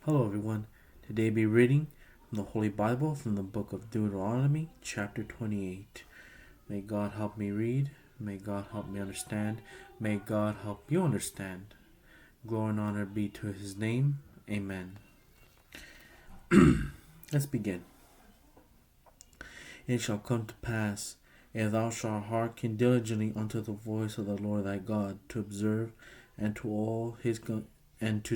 Hello everyone. Today be reading from the Holy Bible from the book of Deuteronomy chapter 28. May God help me read. May God help me understand. May God help you understand. Glory and honor be to his name. Amen. Let's begin. It shall come to pass, if thou shalt hearken diligently unto the voice of the Lord thy God, to observe and to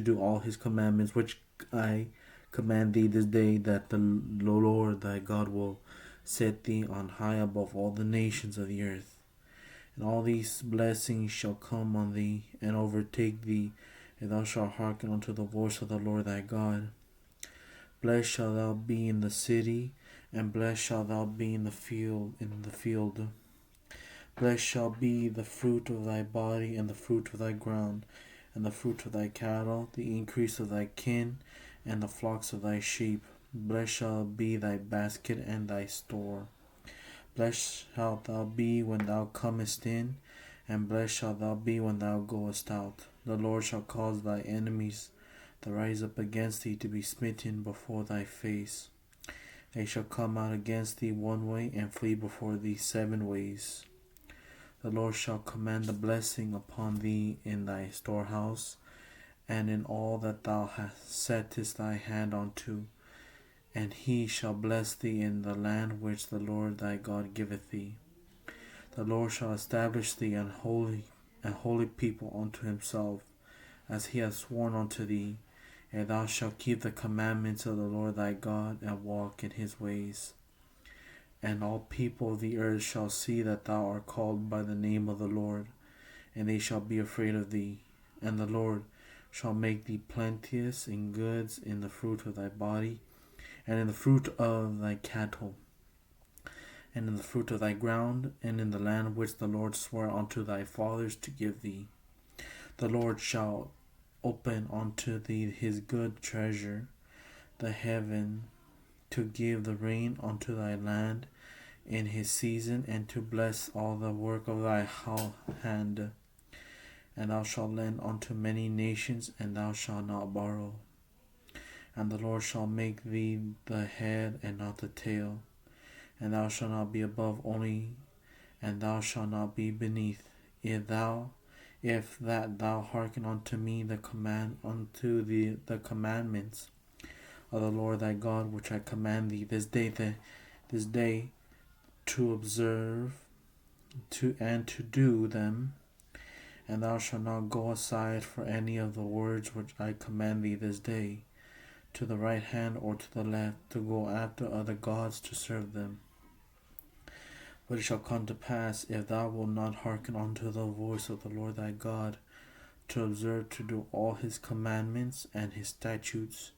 do all his commandments which I command thee this day, that the Lord thy God will set thee on high above all the nations of the earth. And all these blessings shall come on thee and overtake thee, if thou shalt hearken unto the voice of the Lord thy God. Blessed shalt thou be in the city, and blessed shalt thou be in the field. Blessed shall be the fruit of thy body, and the fruit of thy ground, and the fruit of thy cattle, the increase of thy kin, and the flocks of thy sheep. Blessed shall be thy basket and thy store. Blessed shalt thou be when thou comest in, and blessed shalt thou be when thou goest out. The Lord shall cause thy enemies that rise up against thee to be smitten before thy face. They shall come out against thee one way, and flee before thee 7 ways. The Lord shall command the blessing upon thee in thy storehouse, and in all that thou settest thy hand unto. And he shall bless thee in the land which the Lord thy God giveth thee. The Lord shall establish thee an holy people unto himself, as he hath sworn unto thee, and thou shalt keep the commandments of the Lord thy God, and walk in his ways. And all people of the earth shall see that thou art called by the name of the Lord, and they shall be afraid of thee. And the Lord shall make thee plenteous in goods, in the fruit of thy body, and in the fruit of thy cattle, and in the fruit of thy ground, and in the land which the Lord swore unto thy fathers to give thee. The Lord shall open unto thee his good treasure, the heaven, to give the rain unto thy land in his season, and to bless all the work of thy hand. And thou shalt lend unto many nations, and thou shalt not borrow. And the Lord shall make thee the head and not the tail, and thou shalt not be above only, and thou shalt not be beneath. If that thou hearken unto me the commandments of the Lord thy God, which I command thee this day to observe and to do them, and thou shalt not go aside for any of the words which I command thee this day, to the right hand or to the left, to go after other gods to serve them. But it shall come to pass, if thou wilt not hearken unto the voice of the Lord thy God, to observe to do all his commandments and his statutes,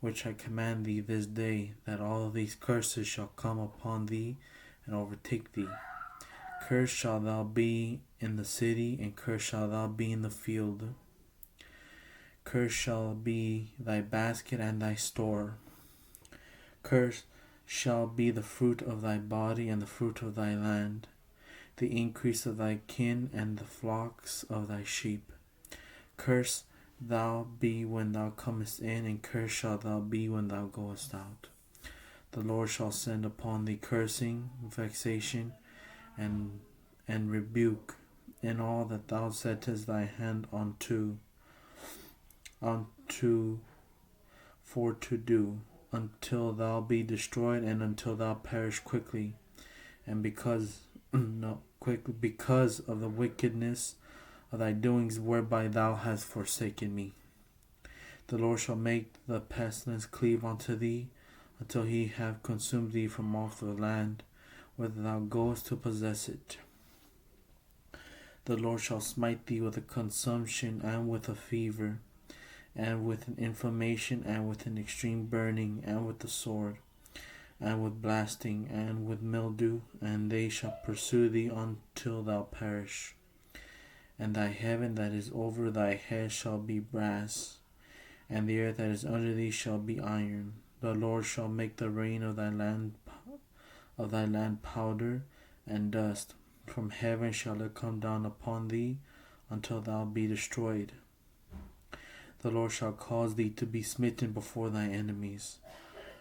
which I command thee this day, that all of these curses shall come upon thee and overtake thee. Cursed shalt thou be in the city, and cursed shalt thou be in the field. Cursed shall be thy basket and thy store. Cursed shall be the fruit of thy body and the fruit of thy land, the increase of thy kin and the flocks of thy sheep. Cursed thou be when thou comest in, and cursed shalt thou be when thou goest out. The Lord shall send upon thee cursing, vexation, and rebuke in all that thou settest thy hand unto for to do, until thou be destroyed, and until thou perish quickly. And because of the wickedness of thy doings whereby thou hast forsaken me. The Lord shall make the pestilence cleave unto thee, until he have consumed thee from off the land, whither thou goest to possess it. The Lord shall smite thee with a consumption, and with a fever, and with an inflammation, and with an extreme burning, and with the sword, and with blasting, and with mildew, and they shall pursue thee until thou perish. And thy heaven that is over thy head shall be brass, and the earth that is under thee shall be iron. The Lord shall make the rain of thy land powder and dust. From heaven shall it come down upon thee, until thou be destroyed. The Lord shall cause thee to be smitten before thy enemies.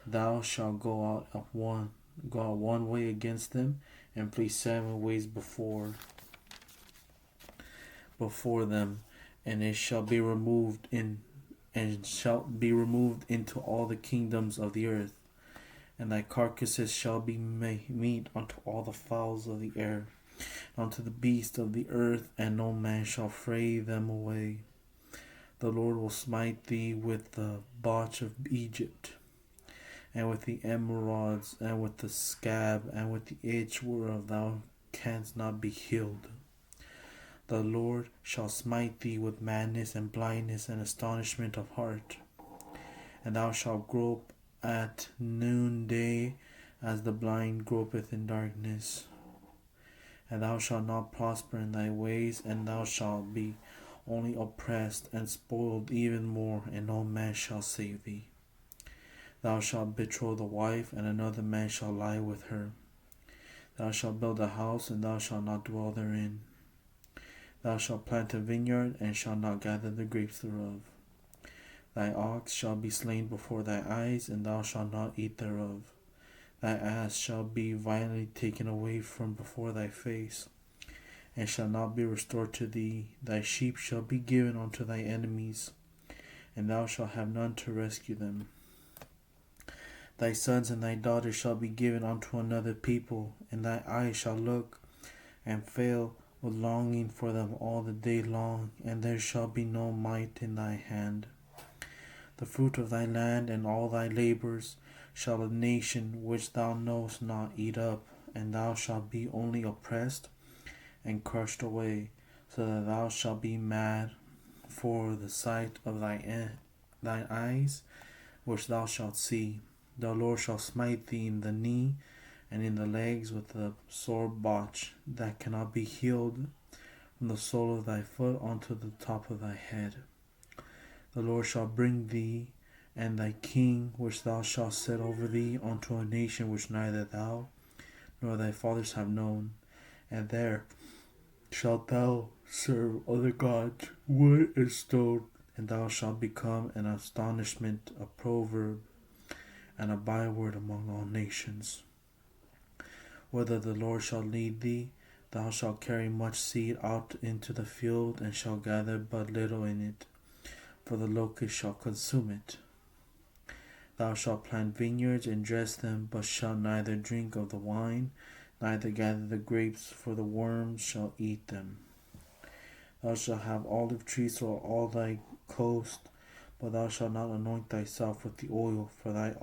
Thou shalt go out one way against them, and flee 7 ways before them, and it shall be removed into all the kingdoms of the earth, and thy carcasses shall be meat unto all the fowls of the air, unto the beasts of the earth, and no man shall fray them away. The Lord will smite thee with the botch of Egypt, and with the emerods, and with the scab, and with the itch whereof thou canst not be healed. The Lord shall smite thee with madness and blindness and astonishment of heart, and thou shalt grope at noonday as the blind gropeth in darkness. And thou shalt not prosper in thy ways, and thou shalt be only oppressed and spoiled even more, and no man shall save thee. Thou shalt betroth a wife, and another man shall lie with her. Thou shalt build a house, and thou shalt not dwell therein. Thou shalt plant a vineyard, and shalt not gather the grapes thereof. Thy ox shall be slain before thy eyes, and thou shalt not eat thereof. Thy ass shall be violently taken away from before thy face, and shall not be restored to thee. Thy sheep shall be given unto thy enemies, and thou shalt have none to rescue them. Thy sons and thy daughters shall be given unto another people, and thy eyes shall look and fail with longing for them all the day long, and there shall be no might in thy hand. The fruit of thy land and all thy labors shall a nation which thou knowest not eat up, and thou shalt be only oppressed and crushed away, so that thou shalt be mad for the sight of thine eyes, which thou shalt see. The Lord shall smite thee in the knee and in the legs with a sore botch that cannot be healed from the sole of thy foot unto the top of thy head. The Lord shall bring thee and thy king, which thou shalt set over thee, unto a nation which neither thou nor thy fathers have known, and there shalt thou serve other gods, wood and stone, and thou shalt become an astonishment, a proverb, and a byword among all nations. Whether the Lord shall lead thee, thou shalt carry much seed out into the field, and shalt gather but little in it, for the locust shall consume it. Thou shalt plant vineyards and dress them, but shalt neither drink of the wine, neither gather the grapes, for the worms shall eat them. Thou shalt have olive trees throughout all thy coast, but thou shalt not anoint thyself with the oil, for thy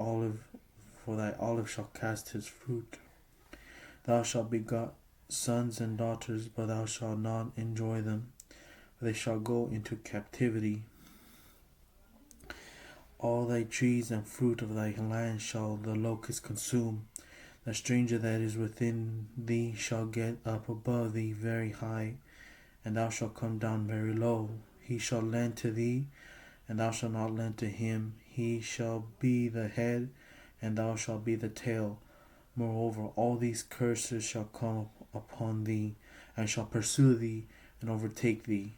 olive shall cast his fruit. Thou shalt beget sons and daughters, but thou shalt not enjoy them, for they shall go into captivity. All thy trees and fruit of thy land shall the locust consume. The stranger that is within thee shall get up above thee very high, and thou shalt come down very low. He shall lend to thee, and thou shalt not lend to him. He shall be the head, and thou shalt be the tail. Moreover, all these curses shall come upon thee, and shall pursue thee, and overtake thee,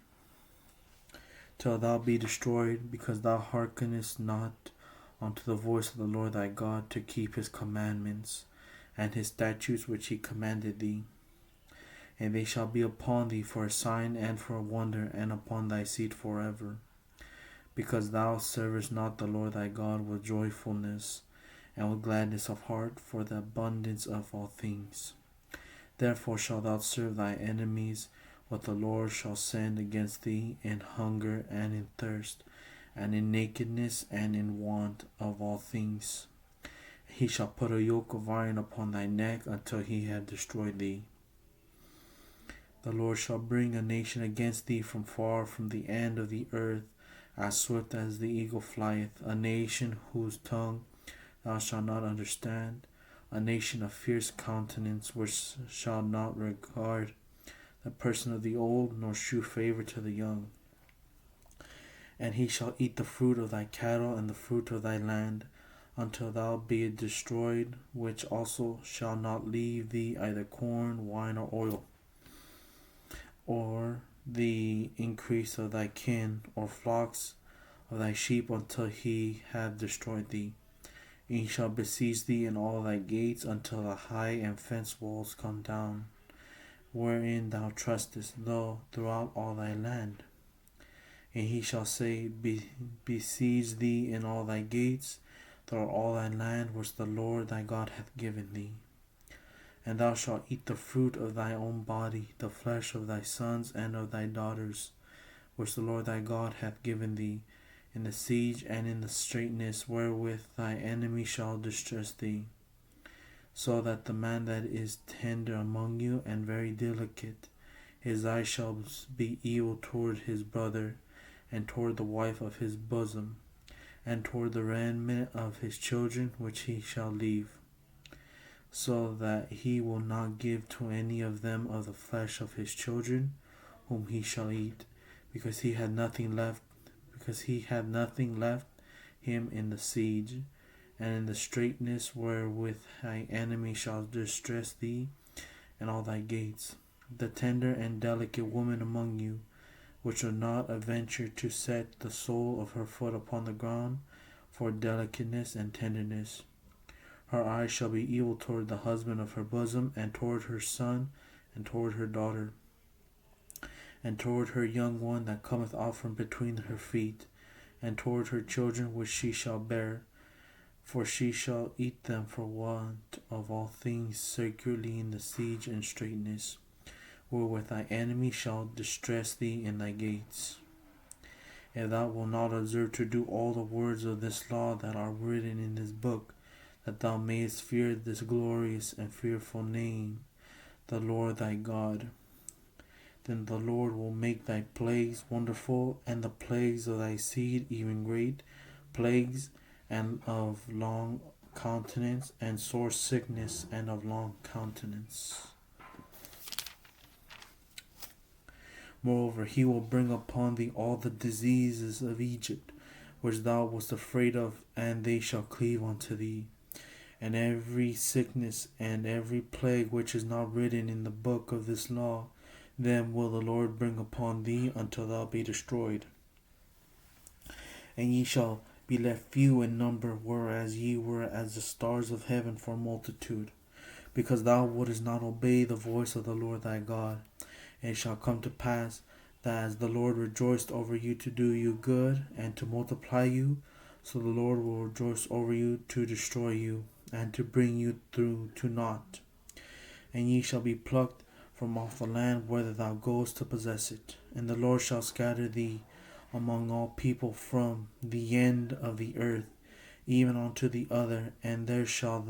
till thou be destroyed, because thou hearkenest not unto the voice of the Lord thy God, to keep his commandments and his statutes which he commanded thee. And they shall be upon thee for a sign and for a wonder, and upon thy seed forever, because thou servest not the Lord thy God with joyfulness and with gladness of heart, for the abundance of all things. Therefore shalt thou serve thy enemies, what the Lord shall send against thee, in hunger and in thirst, and in nakedness and in want of all things. He shall put a yoke of iron upon thy neck until he have destroyed thee. The Lord shall bring a nation against thee from far, from the end of the earth, as swift as the eagle flieth, a nation whose tongue thou shalt not understand, a nation of fierce countenance, which shall not regard the person of the old, nor shew favor to the young. And he shall eat the fruit of thy cattle and the fruit of thy land, until thou be destroyed, which also shall not leave thee either corn, wine, or oil, or the increase of thy kin, or flocks of thy sheep until he have destroyed thee. And he shall besiege thee in all thy gates until the high and fenced walls come down, wherein thou trustest, though throughout all thy land. And he shall say, Besiege thee in all thy gates, throughout all thy land which the Lord thy God hath given thee. And thou shalt eat the fruit of thy own body, the flesh of thy sons and of thy daughters, which the Lord thy God hath given thee, in the siege and in the straitness wherewith thy enemy shall distress thee. So that the man that is tender among you and very delicate, his eye shall be evil toward his brother, and toward the wife of his bosom, and toward the remnant of his children which he shall leave, so that he will not give to any of them of the flesh of his children whom he shall eat, because he had nothing left him in the siege, and in the straitness wherewith thy enemy shall distress thee in all thy gates. The tender and delicate woman among you, which will not adventure to set the sole of her foot upon the ground for delicateness and tenderness. Her eyes shall be evil toward the husband of her bosom, and toward her son, and toward her daughter, and toward her young one that cometh out from between her feet, and toward her children which she shall bear, for she shall eat them for want of all things securely in the siege and straitness, wherewith thy enemy shall distress thee in thy gates. If thou wilt not observe to do all the words of this law that are written in this book, that thou mayest fear this glorious and fearful name, the Lord thy God, then the Lord will make thy plagues wonderful, and the plagues of thy seed even great plagues, and of long countenance, and sore sickness, and of long countenance. Moreover, he will bring upon thee all the diseases of Egypt, which thou wast afraid of, and they shall cleave unto thee. And every sickness and every plague which is not written in the book of this law, them will the Lord bring upon thee until thou be destroyed. And ye shall be left few in number, whereas ye were as the stars of heaven for multitude, because thou wouldest not obey the voice of the Lord thy God. And it shall come to pass that as the Lord rejoiced over you to do you good and to multiply you, so the Lord will rejoice over you to destroy you and to bring you through to naught. And ye shall be plucked from off the land whither thou goest to possess it. And the Lord shall scatter thee among all people from the end of the earth even unto the other, and there shall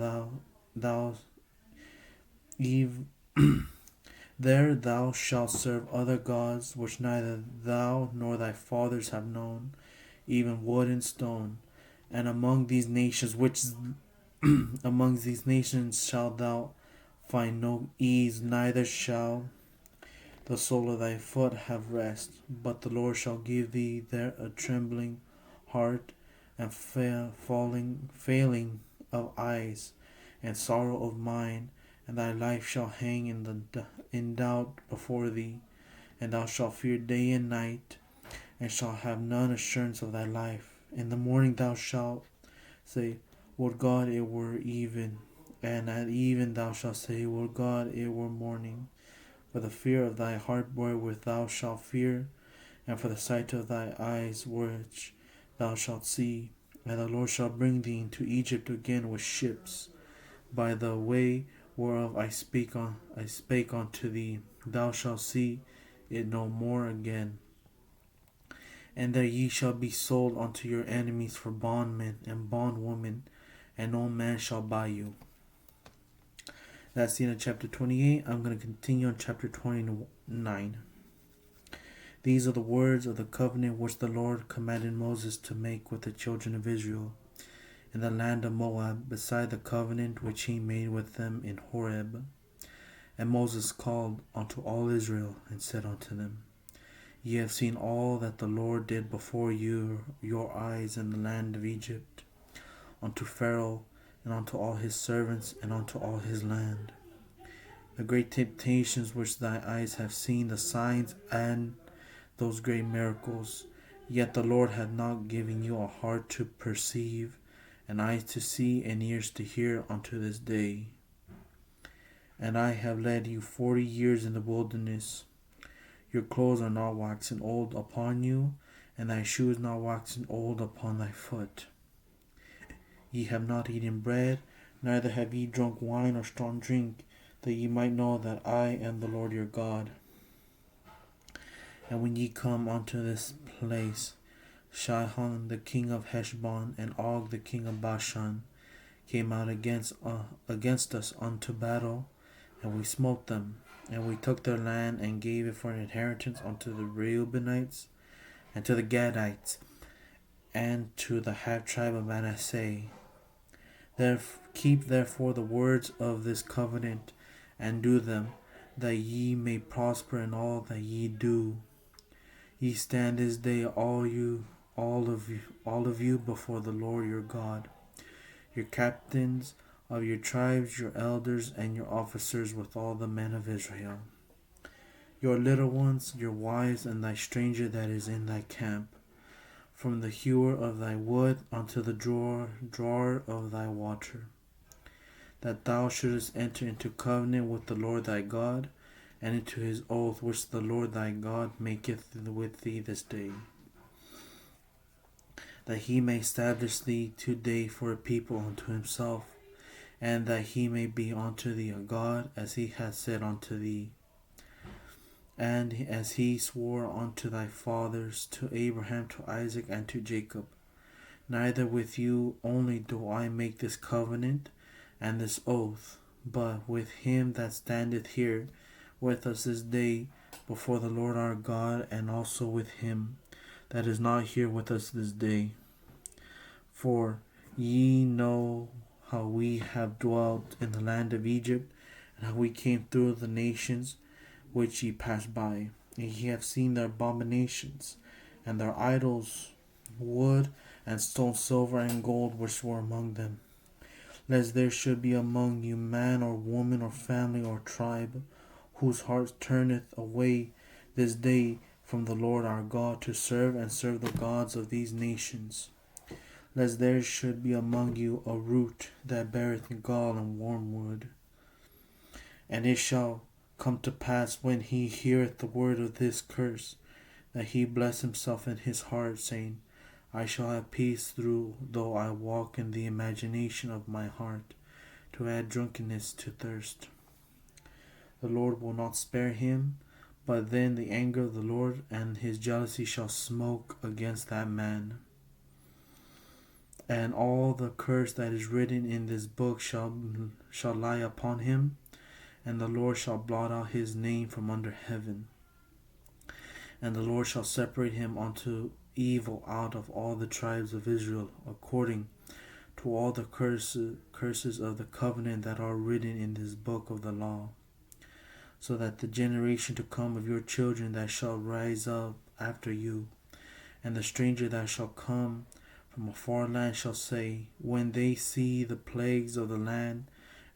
there thou shalt serve other gods which neither thou nor thy fathers have known, even wood and stone. And among these nations shalt thou find no ease, neither shall the sole of thy foot have rest. But the Lord shall give thee there a trembling heart, and failing of eyes, and sorrow of mind, and thy life shall hang in doubt before thee, and thou shalt fear day and night, and shalt have none assurance of thy life. In the morning thou shalt say, Would God it were even, and at even thou shalt say, Would God it were morning. For the fear of thy heart wherewith thou shalt fear, and for the sight of thy eyes which thou shalt see. And the Lord shall bring thee into Egypt again with ships, by the way whereof I spake unto thee. Thou shalt see it no more again. And there ye shall be sold unto your enemies for bondmen and bondwomen, and no man shall buy you. That's the end of chapter 28. I'm going to continue on chapter 29. These are the words of the covenant which the Lord commanded Moses to make with the children of Israel in the land of Moab, beside the covenant which he made with them in Horeb. And Moses called unto all Israel, and said unto them, Ye have seen all that the Lord did before your eyes in the land of Egypt, unto Pharaoh, and unto all his servants, and unto all his land. The great temptations which thy eyes have seen, the signs and those great miracles, Yet the Lord hath not given you a heart to perceive, and eyes to see, and ears to hear unto this day. And I have led you 40 years in the wilderness. Your clothes are not waxen old upon you, and thy shoes not waxen old upon thy foot. Ye have not eaten bread, neither have ye drunk wine or strong drink, that ye might know that I am the Lord your God. And when ye come unto this place, Sihon the king of Heshbon and Og the king of Bashan came out against us unto battle, and we smote them, and we took their land and gave it for an inheritance unto the Reubenites, and to the Gadites, and to the half tribe of Manasseh. Keep therefore the words of this covenant, and do them, that ye may prosper in all that ye do. Ye stand this day all of you before the Lord your God, your captains of your tribes, your elders, and your officers with all the men of Israel, your little ones, your wives, and thy stranger that is in thy camp, from the hewer of thy wood unto the drawer of thy water, that thou shouldest enter into covenant with the Lord thy God, and into his oath which the Lord thy God maketh with thee this day, that he may establish thee today for a people unto himself, and that he may be unto thee a God, as he hath said unto thee, and as he swore unto thy fathers, to Abraham, to Isaac, and to Jacob. Neither with you only do I make this covenant and this oath, but with him that standeth here with us this day before the Lord our God, and also with him that is not here with us this day. For ye know how we have dwelt in the land of Egypt, and how we came through the nations which ye passed by. And ye have seen their abominations, and their idols, wood and stone, silver and gold, which were among them. Lest there should be among you man or woman or family or tribe, whose heart turneth away this day from the Lord our God, to serve the gods of these nations. Lest there should be among you a root that beareth gall and wormwood. And it shall come to pass, when he heareth the word of this curse, that he bless himself in his heart, saying, I shall have peace though I walk in the imagination of my heart, to add drunkenness to thirst. The Lord will not spare him, but then the anger of the Lord and his jealousy shall smoke against that man. And all the curse that is written in this book shall lie upon him, and the Lord shall blot out his name from under heaven. And the Lord shall separate him unto evil out of all the tribes of Israel, according to all the curses of the covenant that are written in this book of the law, so that the generation to come of your children that shall rise up after you, and the stranger that shall come from a far land shall say, when they see the plagues of the land,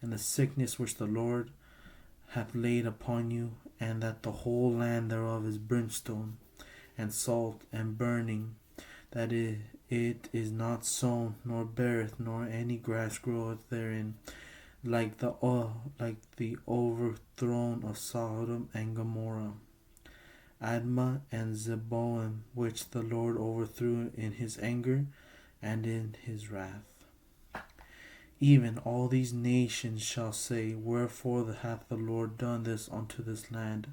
and the sickness which the Lord hath laid upon you, and that the whole land thereof is brimstone, and salt, and burning, that it is not sown, nor beareth, nor any grass groweth therein, like the overthrown of Sodom and Gomorrah, Admah and Zeboim, which the Lord overthrew in his anger and in his wrath. Even all these nations shall say, wherefore hath the Lord done this unto this land?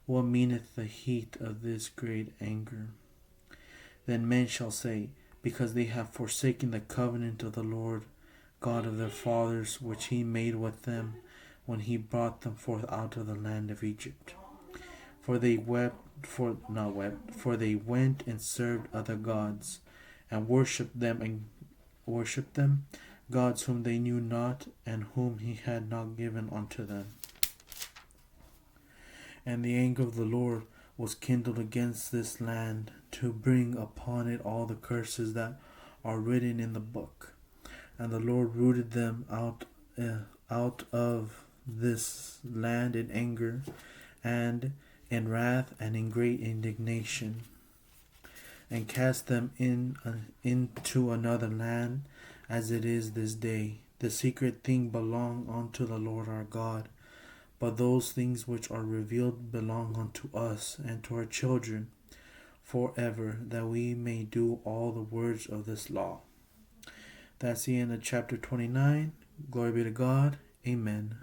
What meaneth the heat of this great anger? Then men shall say, because they have forsaken the covenant of the Lord God of their fathers, which he made with them when he brought them forth out of the land of Egypt. For they went and served other gods, and worshipped them, gods whom they knew not, and whom he had not given unto them. And the anger of the Lord was kindled against this land, to bring upon it all the curses that are written in the book. And the Lord rooted them out of this land in anger, and in wrath, and in great indignation. and cast them into another land, as it is this day. The secret thing belong unto the Lord our God, but those things which are revealed belong unto us and to our children forever, that we may do all the words of this law. That's the end of chapter 29. Glory be to God. Amen.